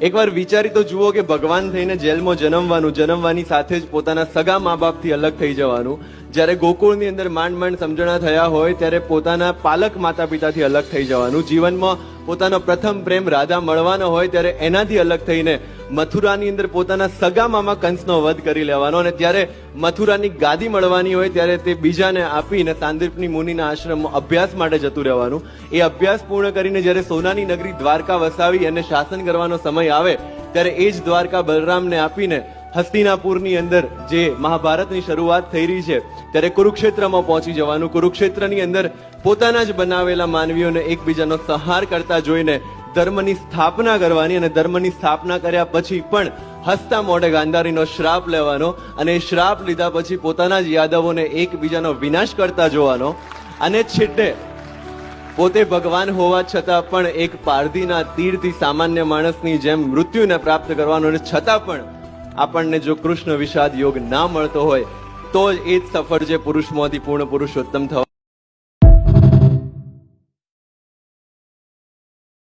એકવાર વિચારી તો જુઓ કે ભગવાન થઈને જેલમાં જન્મવાની સાથે જ પોતાના સગા મા બાપથી અલગ થઈ જવાનું. જ્યારે ગોકુળની અંદર માંડ માંડ સમજણા થયા હોય ત્યારે પોતાના પાલક માતા પિતાથી અલગ થઈ જવાનું. જીવનમાં પોતાનો પ્રથમ પ્રેમ રાધા મળવાનો હોય ત્યારે એનાથી અલગ થઈને મથુરાની અંદર પોતાના સગા મામા કંસનો વધ કરી લેવાનો, અને ત્યારે મથુરાની ગાદી મળવાની હોય ત્યારે તે બીજાને આપીને સાંદીપની મુનિના આશ્રમમાં અભ્યાસ માટે જતું રહેવાનું. એ અભ્યાસ પૂર્ણ કરીને જ્યારે સોનાની નગરી દ્વારકા વસાવી અને શાસન કરવાનો સમય આવે ત્યારે એ જ દ્વારકા બલરામને આપીને હસ્તિનાપુરની અંદર જે મહાભારતની શરૂઆત થઈ રહી છે ત્યારે કુરુક્ષેત્રમાં પહોંચી જવાનું. કુરુક્ષેત્રની અંદર પોતાના જ બનાવેલા માનવીઓને એકબીજાનો સંહાર કરતા જોઈને ધર્મની સ્થાપના કરવાની, અને ધર્મની સ્થાપના કર્યા પછી પણ હસતા મોઢે ગાંધારીનો શ્રાપ લેવાનો, અને એ શ્રાપ લીધા પછી પોતાના જ યાદવોને એકબીજાનો વિનાશ કરતા જોવાનો, અને છેલ્લે પોતે ભગવાન હોવા છતાં પણ એક પારધીના તીરથી સામાન્ય માણસની જેમ મૃત્યુને પ્રાપ્ત કરવાનો, અને છતાં પણ આપણને જો કૃષ્ણ વિષાદ યોગ ના મળતો હોય તો જ એ જ સફળ છે પુરુષમાંથી પૂર્ણ પુરુષોત્તમ થવા.